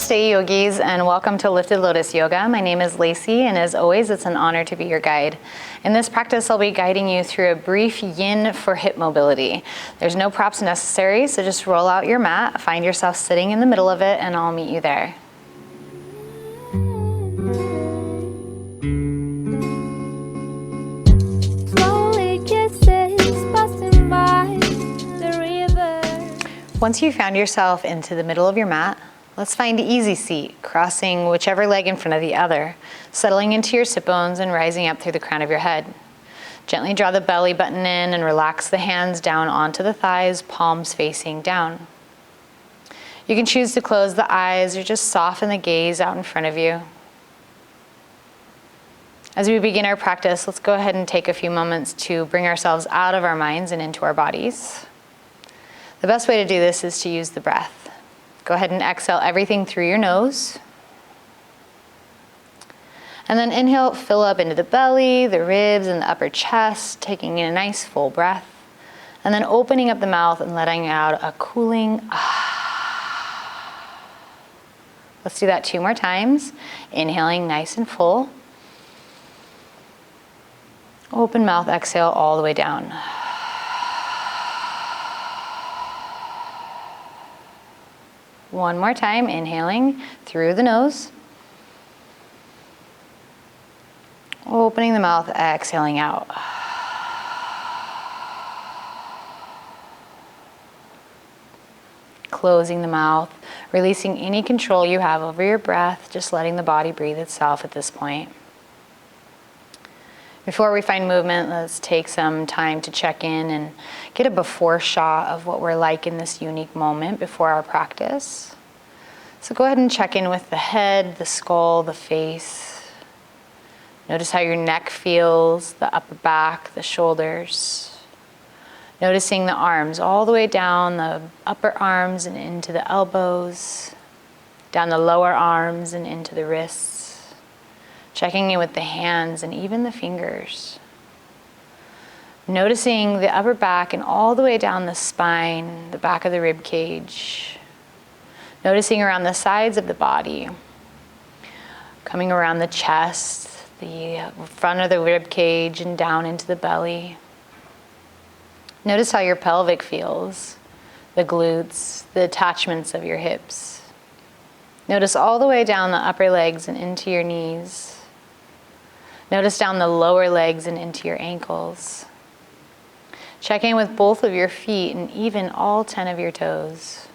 Namaste yogis, and welcome to Lifted Lotus Yoga. My name is Lacey, and as always it's an honor to be your guide. In this practice I'll be guiding you through a brief yin for hip mobility. There's no props necessary, so just roll out your mat, find yourself sitting in the middle of it, and I'll meet you there. Once you've found yourself into the middle of your mat, let's find an easy seat, crossing whichever leg in front of the other, settling into your sit bones and rising up through the crown of your head. Gently draw the belly button in and relax the hands down onto the thighs, palms facing down. You can choose to close the eyes or just soften the gaze out in front of you. As we begin our practice, let's go ahead and take a few moments to bring ourselves out of our minds and into our bodies. The best way to do this is to use the breath. Go ahead and exhale everything through your nose. And then inhale, fill up into the belly, the ribs, and the upper chest, taking in a nice full breath. And then opening up the mouth and letting out a cooling ah. Let's do that 2 more times. Inhaling nice and full. Open mouth, exhale all the way down. One more time, inhaling through the nose. Opening the mouth, exhaling out. Closing the mouth, releasing any control you have over your breath, just letting the body breathe itself at this point. Before we find movement, let's take some time to check in and get a before shot of what we're like in this unique moment before our practice. So go ahead and check in with the head, the skull, the face. Notice how your neck feels, the upper back, the shoulders. Noticing the arms all the way down the upper arms and into the elbows, down the lower arms and into the wrists. Checking in with the hands and even the fingers. Noticing the upper back and all the way down the spine, the back of the rib cage. Noticing around the sides of the body. Coming around the chest, the front of the rib cage and down into the belly. Notice how your pelvic feels, the glutes, the attachments of your hips. Notice all the way down the upper legs and into your knees. Notice down the lower legs and into your ankles. Check in with both of your feet and even all 10 of your toes.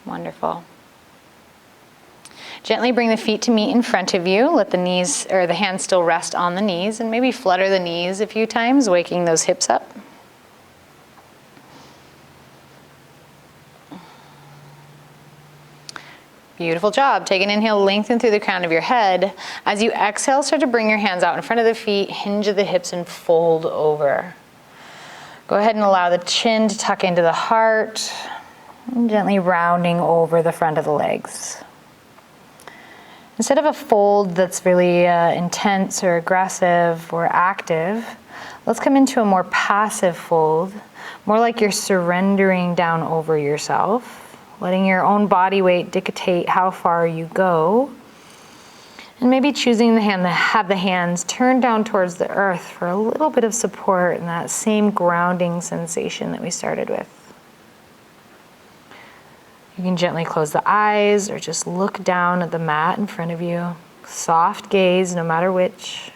Wonderful. Gently bring the feet to meet in front of you. Let the knees or the hands still rest on the knees, and maybe flutter the knees a few times, waking those hips up. Beautiful job. Take an inhale, lengthen through the crown of your head. As you exhale, start to bring your hands out in front of the feet, hinge of the hips, and fold over. Go ahead and allow the chin to tuck into the heart, and gently rounding over the front of the legs. Instead of a fold that's really intense or aggressive or active, let's come into a more passive fold, more like you're surrendering down over yourself. Letting your own body weight dictate how far you go. And maybe choosing to have the hands turned down towards the earth for a little bit of support and that same grounding sensation that we started with. You can gently close the eyes or just look down at the mat in front of you. Soft gaze, no matter which.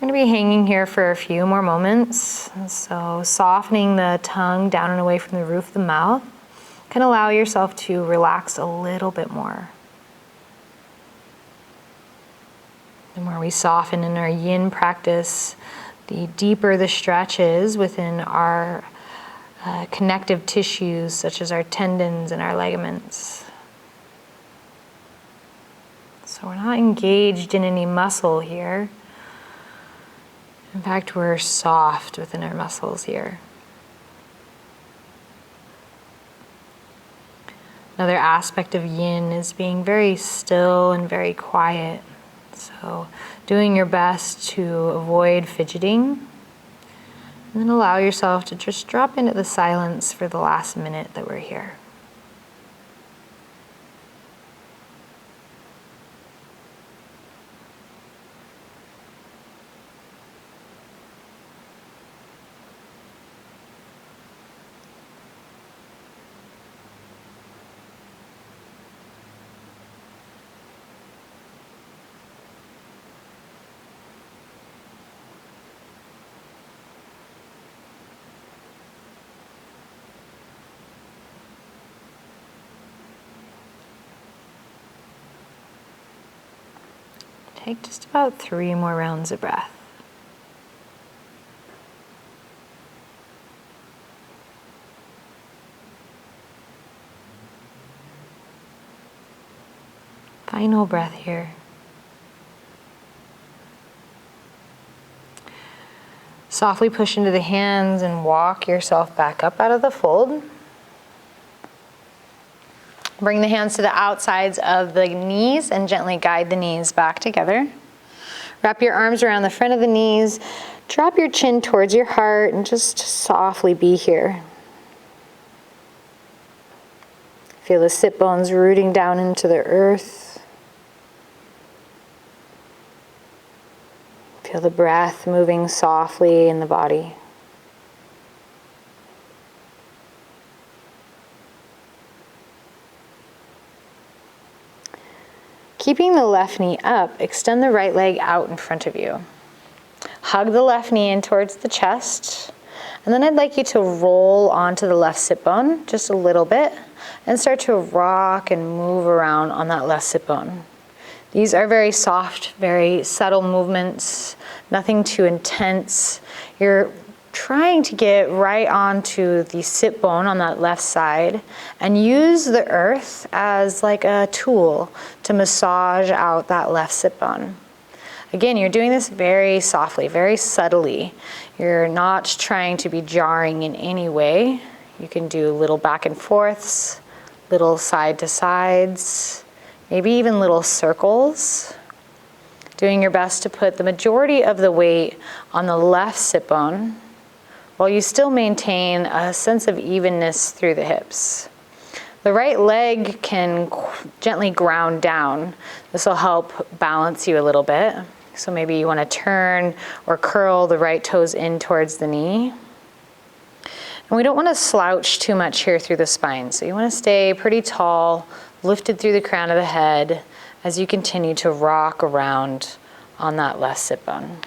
We're going to be hanging here for a few more moments. So softening the tongue down and away from the roof of the mouth can allow yourself to relax a little bit more. The more we soften in our yin practice, the deeper the stretch is within our connective tissues, such as our tendons and our ligaments. So we're not engaged in any muscle here. In fact, we're soft within our muscles here. Another aspect of yin is being very still and very quiet. So doing your best to avoid fidgeting, and then allow yourself to just drop into the silence for the last minute that we're here. Take just about 3 more rounds of breath. Final breath here. Softly push into the hands and walk yourself back up out of the fold. Bring the hands to the outsides of the knees and gently guide the knees back together. Wrap your arms around the front of the knees. Drop your chin towards your heart and just softly be here. Feel the sit bones rooting down into the earth. Feel the breath moving softly in the body. Keeping the left knee up, extend the right leg out in front of you. Hug the left knee in towards the chest. And then I'd like you to roll onto the left sit bone just a little bit and start to rock and move around on that left sit bone. These are very soft, very subtle movements, nothing too intense. You're trying to get right onto the sit bone on that left side and use the earth as like a tool to massage out that left sit bone. Again, you're doing this very softly, very subtly. You're not trying to be jarring in any way. You can do little back and forths, little side to sides, maybe even little circles. Doing your best to put the majority of the weight on the left sit bone, while you still maintain a sense of evenness through the hips. The right leg can gently ground down. This will help balance you a little bit. So maybe you want to turn or curl the right toes in towards the knee. And we don't want to slouch too much here through the spine. So you want to stay pretty tall, lifted through the crown of the head as you continue to rock around on that left sit bone.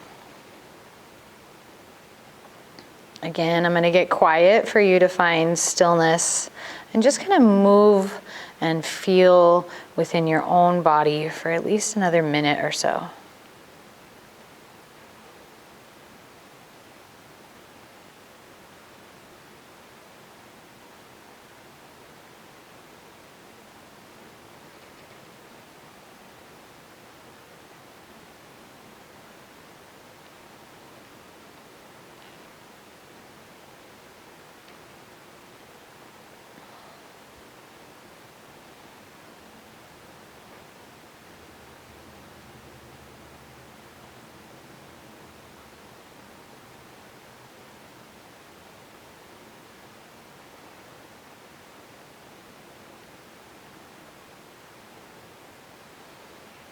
Again, I'm going to get quiet for you to find stillness and just kind of move and feel within your own body for at least another minute or so.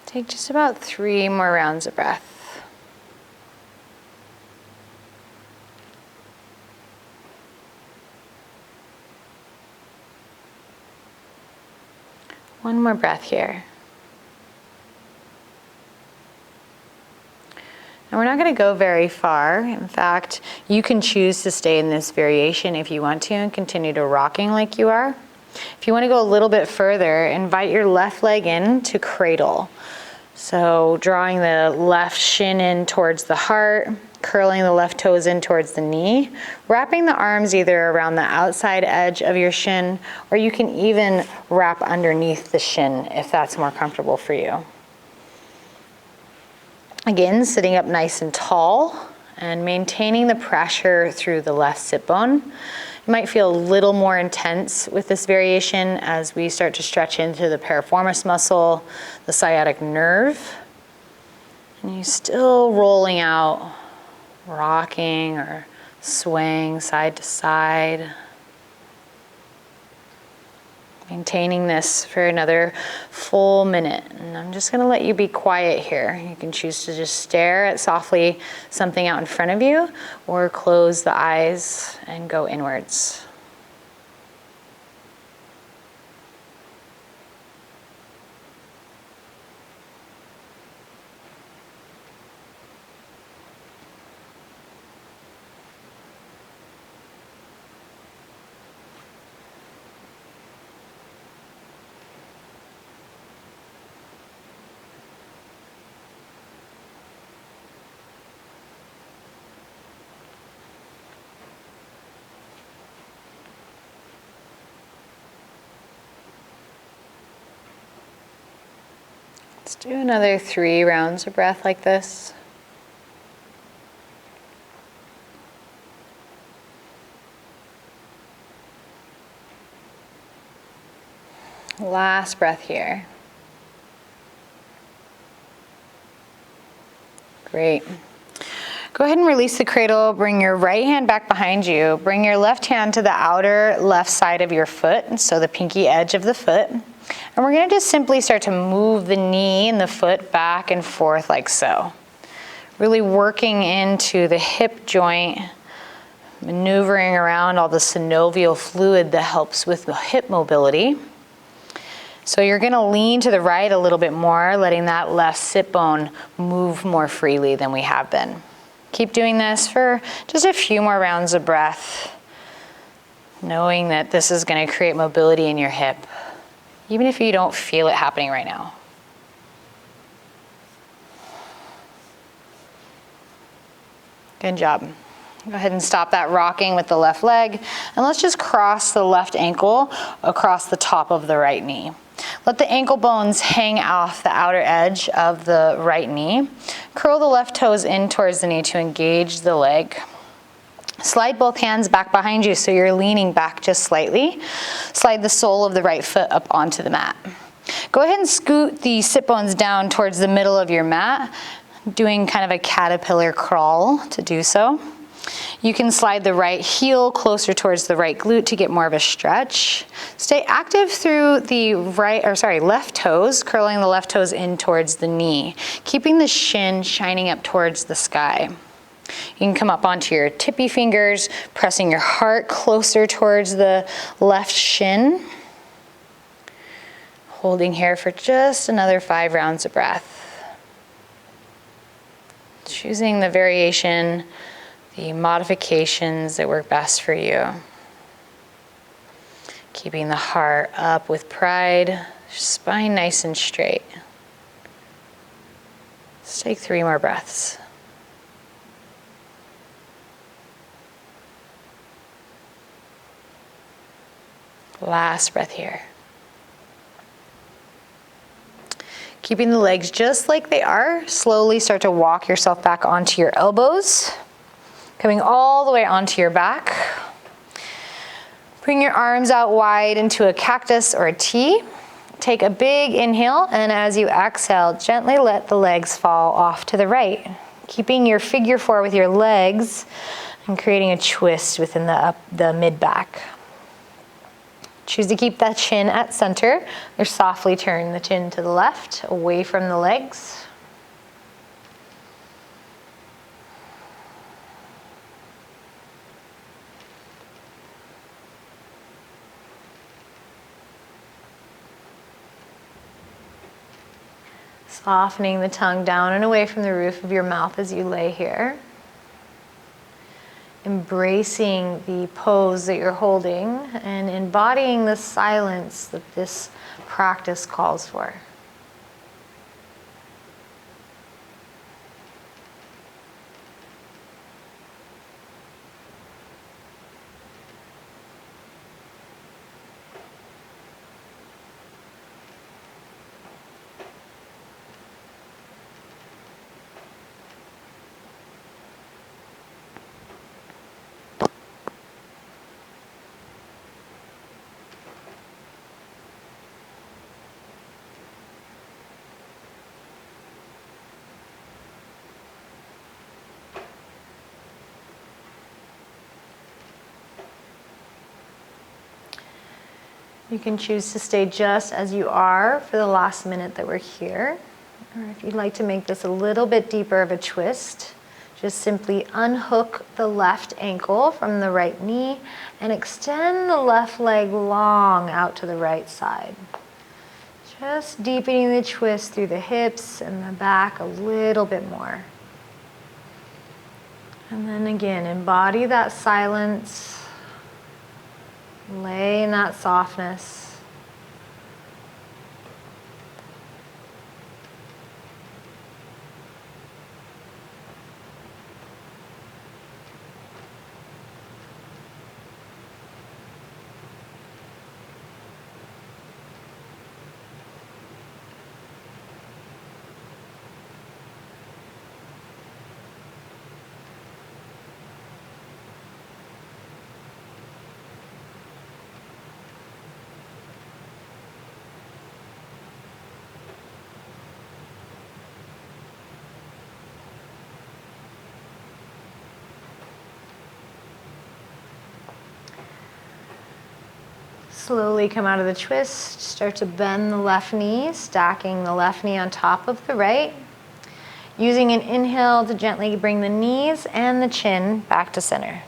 Take just about 3 more rounds of breath. One more breath here. And we're not going to go very far. In fact, you can choose to stay in this variation if you want to and continue to rocking like you are. If you want to go a little bit further, invite your left leg in to cradle. So drawing the left shin in towards the heart, curling the left toes in towards the knee, wrapping the arms either around the outside edge of your shin, or you can even wrap underneath the shin if that's more comfortable for you. Again, sitting up nice and tall and maintaining the pressure through the left sit bone. It might feel a little more intense with this variation as we start to stretch into the piriformis muscle, the sciatic nerve. And you still rolling out, rocking or swaying side to side. Maintaining this for another full minute. And I'm just gonna let you be quiet here. You can choose to just stare at softly something out in front of you, or close the eyes and go inwards. Let's do another 3 rounds of breath like this. Last breath here. Great. Go ahead and release the cradle. Bring your right hand back behind you. Bring your left hand to the outer left side of your foot, so the pinky edge of the foot. And we're going to just simply start to move the knee and the foot back and forth like so. Really working into the hip joint, maneuvering around all the synovial fluid that helps with the hip mobility. So you're going to lean to the right a little bit more, letting that left sit bone move more freely than we have been. Keep doing this for just a few more rounds of breath, knowing that this is going to create mobility in your hip, even if you don't feel it happening right now. Good job. Go ahead and stop that rocking with the left leg, and let's just cross the left ankle across the top of the right knee. Let the ankle bones hang off the outer edge of the right knee. Curl the left toes in towards the knee to engage the leg. Slide both hands back behind you so you're leaning back just slightly. Slide the sole of the right foot up onto the mat. Go ahead and scoot the sit bones down towards the middle of your mat, doing kind of a caterpillar crawl to do so. You can slide the right heel closer towards the right glute to get more of a stretch. Stay active through the left toes, curling the left toes in towards the knee, keeping the shin shining up towards the sky. You can come up onto your tippy fingers, pressing your heart closer towards the left shin. Holding here for just another 5 rounds of breath. Choosing the variation, the modifications that work best for you. Keeping the heart up with pride, spine nice and straight. Let's take 3 more breaths. Last breath here. Keeping the legs just like they are, slowly start to walk yourself back onto your elbows. Coming all the way onto your back. Bring your arms out wide into a cactus or a T. Take a big inhale, and as you exhale, gently let the legs fall off to the right. Keeping your figure 4 with your legs and creating a twist within the mid-back. Choose to keep that chin at center, or softly turn the chin to the left, away from the legs. Softening the tongue down and away from the roof of your mouth as you lay here. Embracing the pose that you're holding and embodying the silence that this practice calls for. You can choose to stay just as you are for the last minute that we're here. Or if you'd like to make this a little bit deeper of a twist, just simply unhook the left ankle from the right knee and extend the left leg long out to the right side. Just deepening the twist through the hips and the back a little bit more. And then again, embody that silence, lay in that softness. Slowly come out of the twist, start to bend the left knee, stacking the left knee on top of the right. Using an inhale to gently bring the knees and the chin back to center.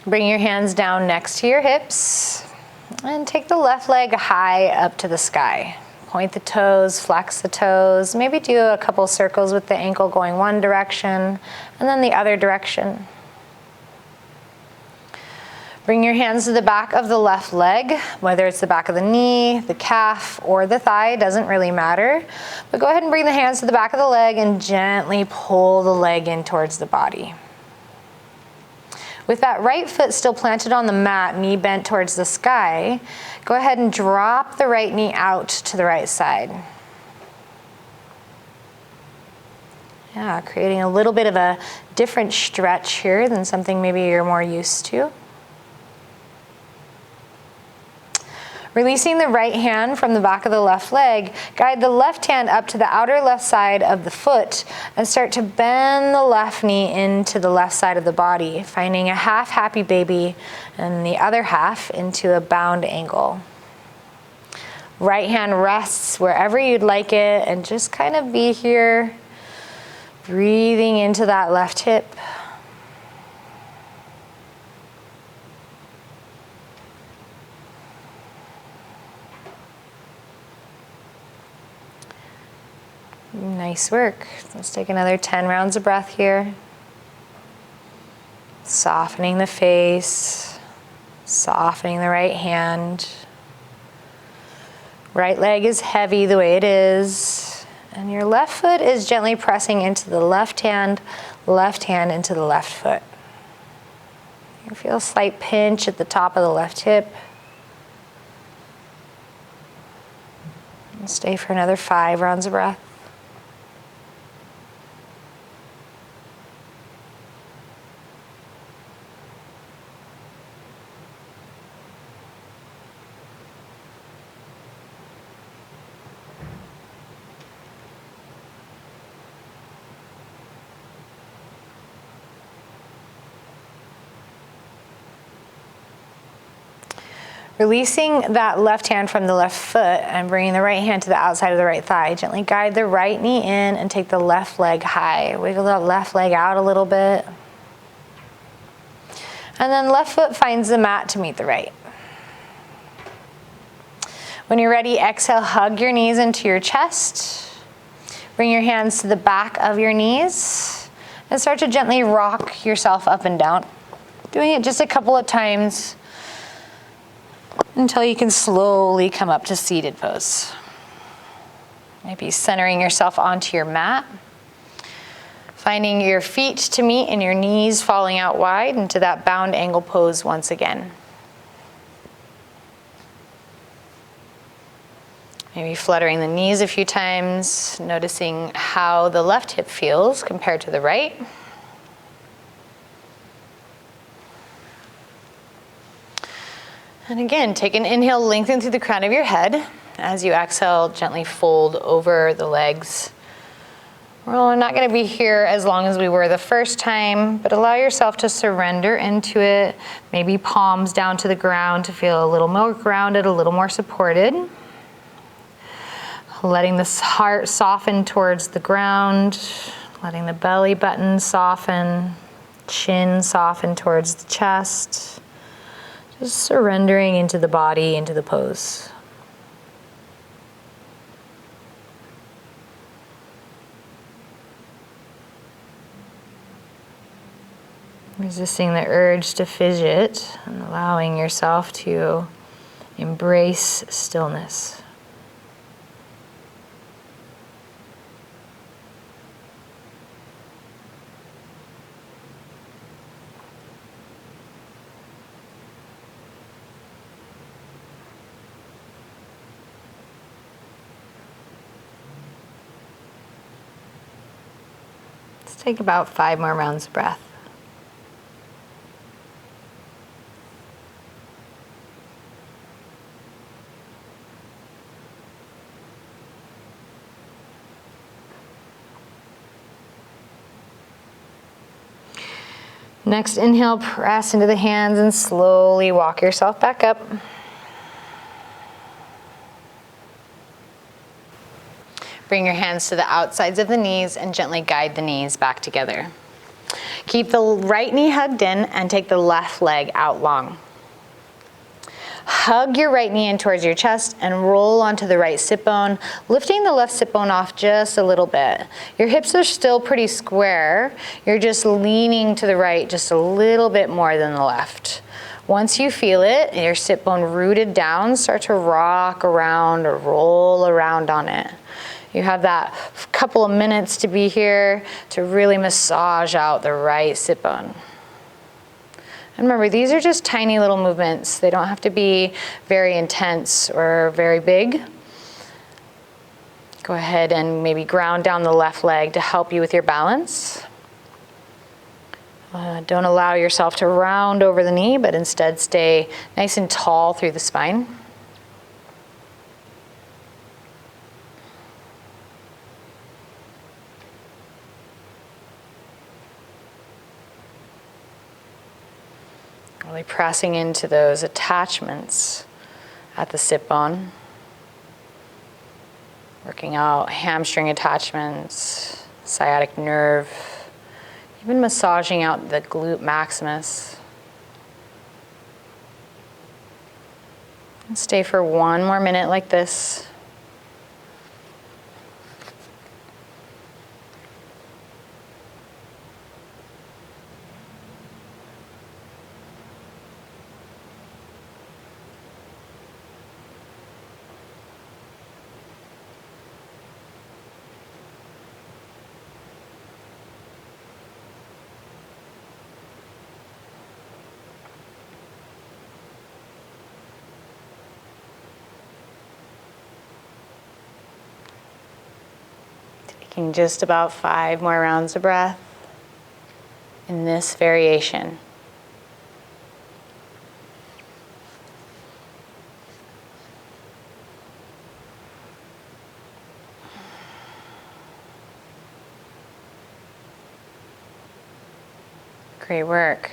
Bring your hands down next to your hips and take the left leg high up to the sky. Point the toes, flex the toes, maybe do a couple circles with the ankle going one direction and then the other direction. Bring your hands to the back of the left leg, whether it's the back of the knee, the calf, or the thigh, doesn't really matter. But go ahead and bring the hands to the back of the leg and gently pull the leg in towards the body. With that right foot still planted on the mat, knee bent towards the sky, go ahead and drop the right knee out to the right side. Yeah, creating a little bit of a different stretch here than something maybe you're more used to. Releasing the right hand from the back of the left leg, guide the left hand up to the outer left side of the foot and start to bend the left knee into the left side of the body, finding a half happy baby and the other half into a bound angle. Right hand rests wherever you'd like it and just kind of be here, breathing into that left hip. Nice work. Let's take another 10 rounds of breath here. Softening the face, softening the right hand. Right leg is heavy the way it is. And your left foot is gently pressing into the left hand into the left foot. You feel a slight pinch at the top of the left hip. And stay for another 5 rounds of breath. Releasing that left hand from the left foot and bringing the right hand to the outside of the right thigh. Gently guide the right knee in and take the left leg high. Wiggle that left leg out a little bit. And then left foot finds the mat to meet the right. When you're ready, exhale, hug your knees into your chest. Bring your hands to the back of your knees and start to gently rock yourself up and down. Doing it just a couple of times until you can slowly come up to seated pose. Maybe centering yourself onto your mat. Finding your feet to meet and your knees falling out wide into that bound angle pose once again. Maybe fluttering the knees a few times, noticing how the left hip feels compared to the right. And again, take an inhale, lengthen through the crown of your head. As you exhale, gently fold over the legs. We're not going to be here as long as we were the first time, but allow yourself to surrender into it. Maybe palms down to the ground to feel a little more grounded, a little more supported. Letting the heart soften towards the ground, letting the belly button soften, chin soften towards the chest. Just surrendering into the body, into the pose. Resisting the urge to fidget and allowing yourself to embrace stillness. Let's take about 5 more rounds of breath. Next, inhale, press into the hands and slowly walk yourself back up. Bring your hands to the outsides of the knees and gently guide the knees back together. Keep the right knee hugged in and take the left leg out long. Hug your right knee in towards your chest and roll onto the right sit bone, lifting the left sit bone off just a little bit. Your hips are still pretty square. You're just leaning to the right just a little bit more than the left. Once you feel it, your sit bone rooted down, start to rock around or roll around on it. You have that couple of minutes to be here to really massage out the right sit bone. And remember, these are just tiny little movements. They don't have to be very intense or very big. Go ahead and maybe ground down the left leg to help you with your balance. Don't allow yourself to round over the knee, but instead stay nice and tall through the spine. Really pressing into those attachments at the sit bone. Working out hamstring attachments, sciatic nerve, even massaging out the glute maximus. And stay for 1 more minute like this. Taking just about 5 more rounds of breath in this variation. Great work.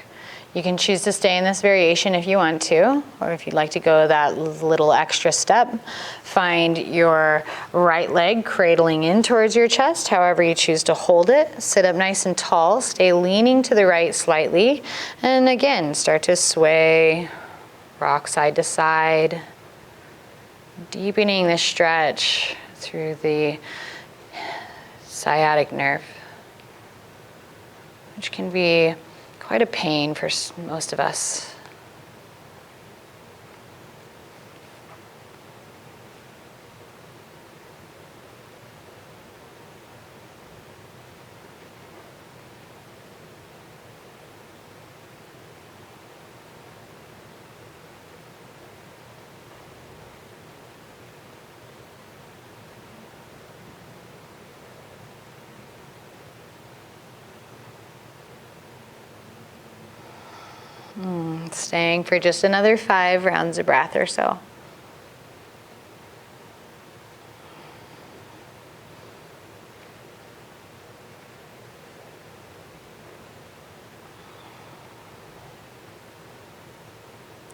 You can choose to stay in this variation if you want to, or if you'd like to go that little extra step, find your right leg cradling in towards your chest, however you choose to hold it. Sit up nice and tall, stay leaning to the right slightly, and again, start to sway, rock side to side, deepening the stretch through the sciatic nerve, which can be quite a pain for most of us. Staying for just another 5 rounds of breath or so.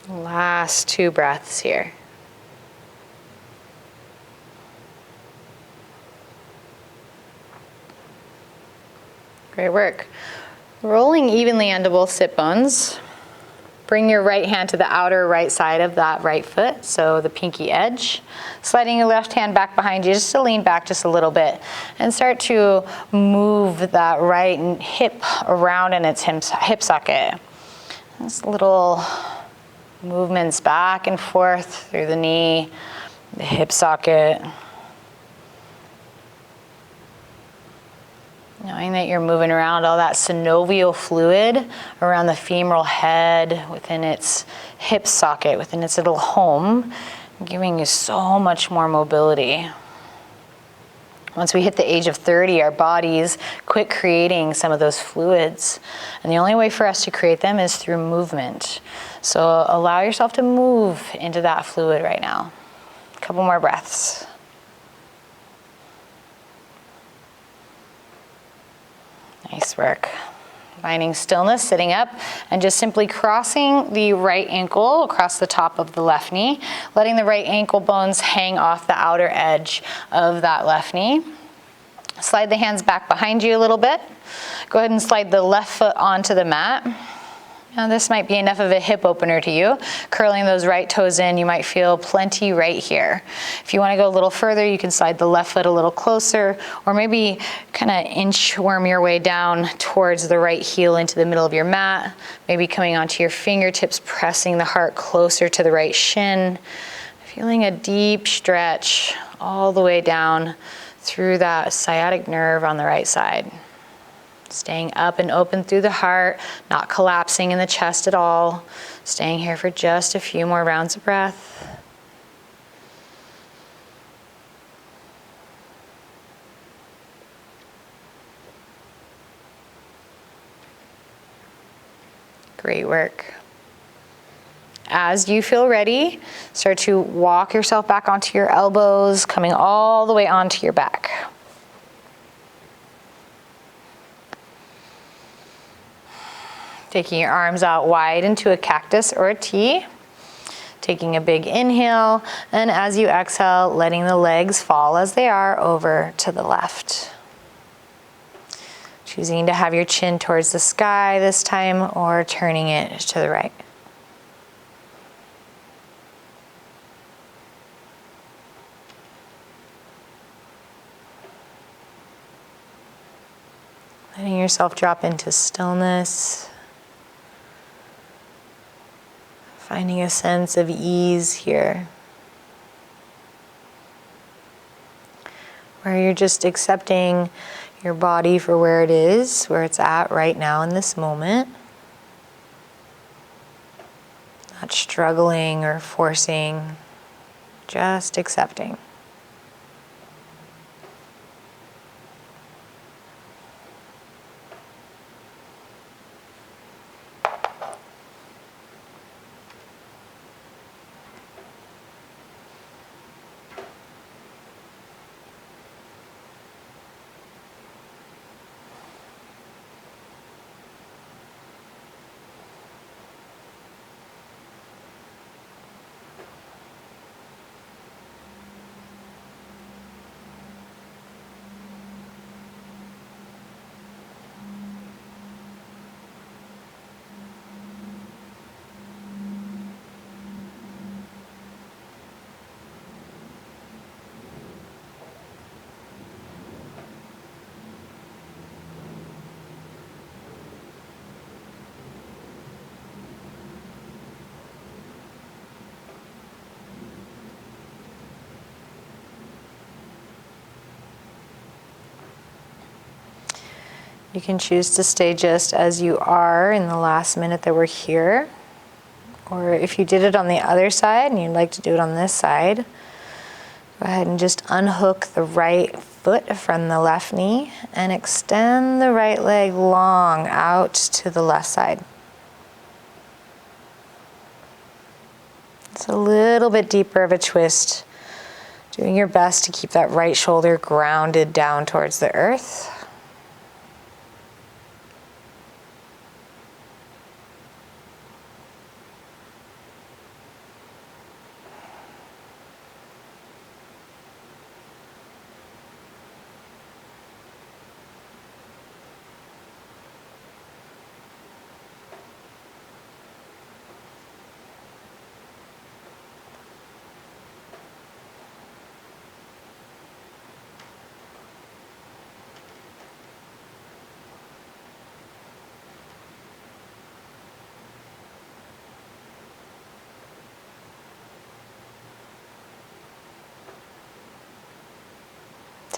Last 2 breaths here. Great work. Rolling evenly onto both sit bones. Bring your right hand to the outer right side of that right foot, so the pinky edge. Sliding your left hand back behind you just to lean back just a little bit. And start to move that right hip around in its hip socket. Just little movements back and forth through the knee, the hip socket. Knowing that you're moving around all that synovial fluid around the femoral head, within its hip socket, within its little home, giving you so much more mobility. Once we hit the age of 30, our bodies quit creating some of those fluids. And the only way for us to create them is through movement. So allow yourself to move into that fluid right now. A couple more breaths. Nice work. Finding stillness, sitting up, and just simply crossing the right ankle across the top of the left knee, letting the right ankle bones hang off the outer edge of that left knee. Slide the hands back behind you a little bit. Go ahead and slide the left foot onto the mat. Now this might be enough of a hip opener to you. Curling those right toes in, you might feel plenty right here. If you want to go a little further, you can slide the left foot a little closer, or maybe kind of inchworm your way down towards the right heel into the middle of your mat. Maybe coming onto your fingertips, pressing the heart closer to the right shin. Feeling a deep stretch all the way down through that sciatic nerve on the right side. Staying up and open through the heart, not collapsing in the chest at all. Staying here for just a few more rounds of breath. Great work. As you feel ready, start to walk yourself back onto your elbows, coming all the way onto your back. Taking your arms out wide into a cactus or a T. Taking a big inhale, and as you exhale, letting the legs fall as they are over to the left. Choosing to have your chin towards the sky this time, or turning it to the right. Letting yourself drop into stillness. Finding a sense of ease here, where you're just accepting your body for where it is, where it's at right now in this moment. Not struggling or forcing, just accepting. You can choose to stay just as you are in the last minute that we're here. Or if you did it on the other side and you'd like to do it on this side, go ahead and just unhook the right foot from the left knee and extend the right leg long out to the left side. It's a little bit deeper of a twist. Doing your best to keep that right shoulder grounded down towards the earth.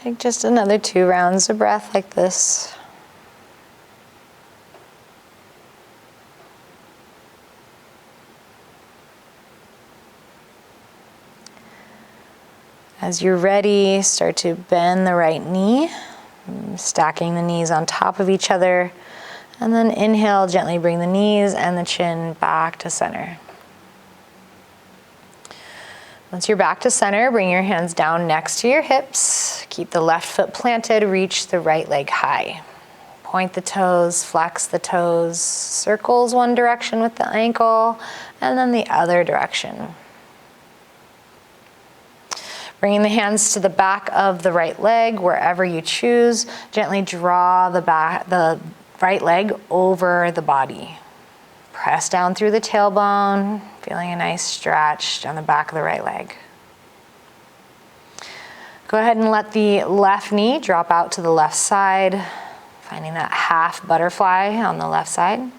Take just another 2 rounds of breath like this. As you're ready, start to bend the right knee, stacking the knees on top of each other, and then inhale, gently bring the knees and the chin back to center. Once you're back to center, bring your hands down next to your hips. Keep the left foot planted, reach the right leg high. Point the toes, flex the toes, circles one direction with the ankle, and then the other direction. Bringing the hands to the back of the right leg, wherever you choose. Gently draw the right leg over the body. Press down through the tailbone, feeling a nice stretch down the back of the right leg. Go ahead and let the left knee drop out to the left side, finding that half butterfly on the left side. And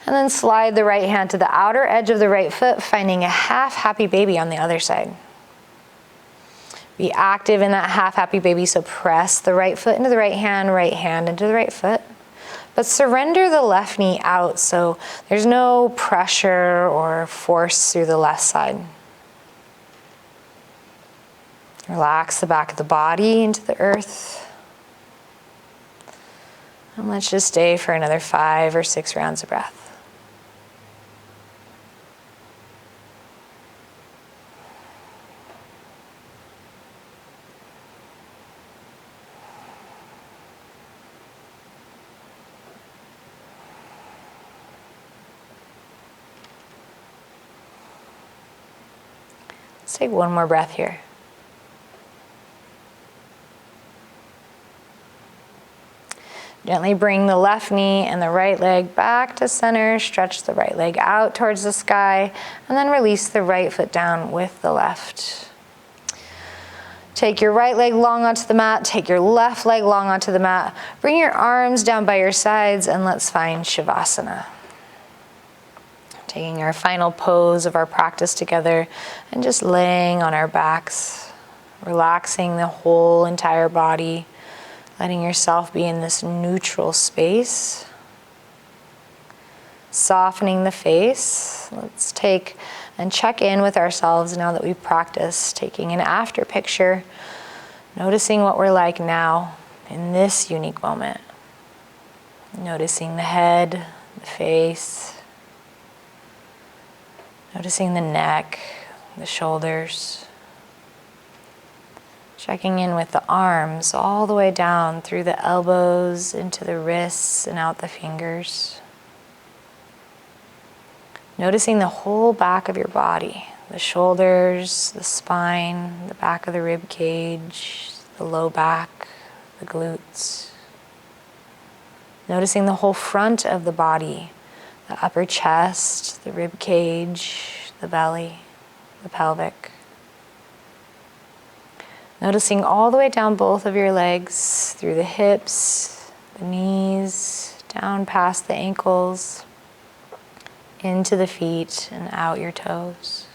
then slide the right hand to the outer edge of the right foot, finding a half happy baby on the other side. Be active in that half happy baby, so press the right foot into the right hand into the right foot. But surrender the left knee out, so there's no pressure or force through the left side. Relax the back of the body into the earth. And let's just stay for another 5 or 6 rounds of breath. Let's take one more breath here. Gently bring the left knee and the right leg back to center. Stretch the right leg out towards the sky, and then release the right foot down with the left. Take your right leg long onto the mat. Take your left leg long onto the mat. Bring your arms down by your sides, and let's find shavasana. Taking our final pose of our practice together and just laying on our backs, relaxing the whole entire body, letting yourself be in this neutral space. Softening the face. Let's take and check in with ourselves now that we've practiced, taking an after picture, noticing what we're like now in this unique moment. Noticing the head, the face, noticing the neck, the shoulders. Checking in with the arms all the way down through the elbows, into the wrists and out the fingers. Noticing the whole back of your body, the shoulders, the spine, the back of the rib cage, the low back, the glutes. Noticing the whole front of the body, the upper chest, the rib cage, the belly, the pelvic. Noticing all the way down both of your legs, through the hips, the knees, down past the ankles, into the feet and out your toes.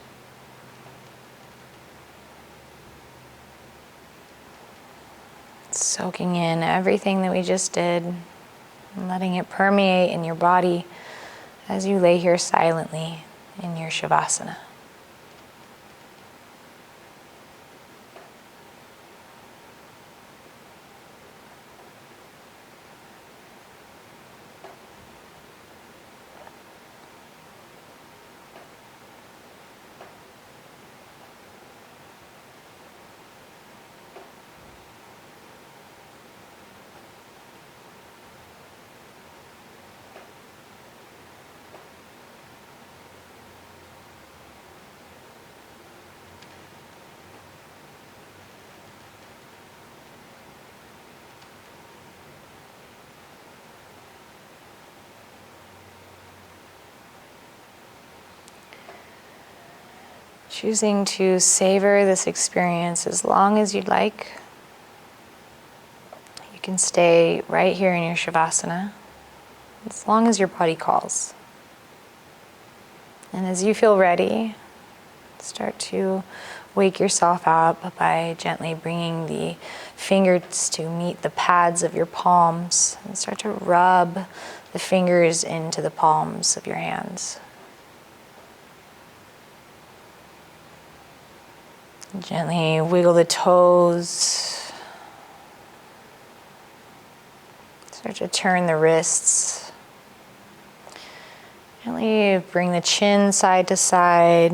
Soaking in everything that we just did and letting it permeate in your body as you lay here silently in your shavasana. Choosing to savor this experience as long as you'd like. You can stay right here in your shavasana as long as your body calls. And as you feel ready, Start to wake yourself up by gently bringing the fingers to meet the pads of your palms and start to rub the fingers into the palms of your hands. Gently wiggle the toes. Start to turn the wrists. Gently bring the chin side to side.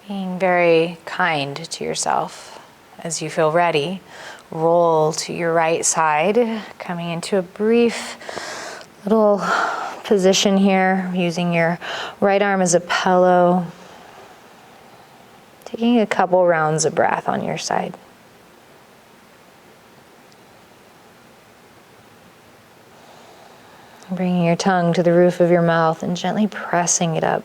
Being very kind to yourself. As you feel ready, roll to your right side, coming into a brief little position here, using your right arm as a pillow. Taking a couple rounds of breath on your side. Bringing your tongue to the roof of your mouth and gently pressing it up.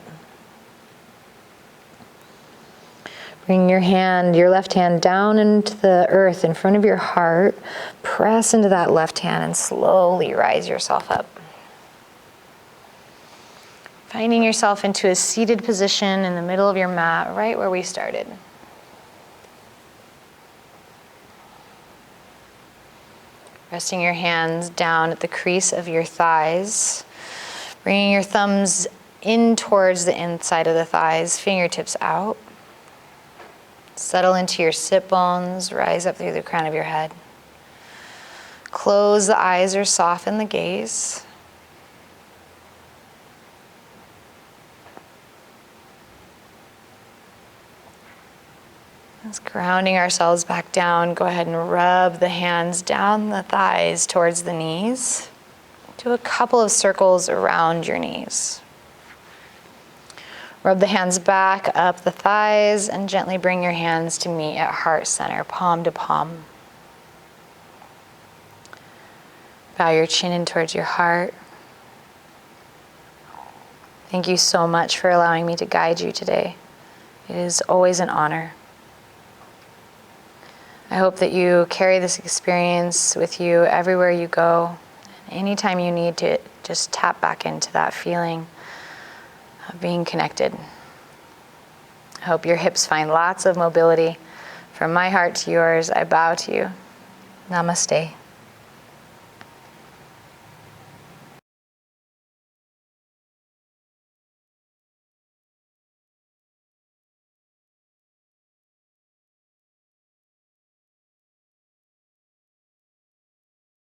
Bring your left hand down into the earth in front of your heart. Press into that left hand and slowly rise yourself up. Finding yourself into a seated position in the middle of your mat, right where we started. Resting your hands down at the crease of your thighs. Bringing your thumbs in towards the inside of the thighs, fingertips out. Settle into your sit bones, rise up through the crown of your head. Close the eyes or soften the gaze. As grounding ourselves back down, go ahead and rub the hands down the thighs towards the knees. Do a couple of circles around your knees. Rub the hands back up the thighs and gently bring your hands to meet at heart center, palm to palm. Bow your chin in towards your heart. Thank you so much for allowing me to guide you today. It is always an honor. I hope that you carry this experience with you everywhere you go. Anytime you need to, just tap back into that feeling of being connected. I hope your hips find lots of mobility. From my heart to yours, I bow to you. Namaste.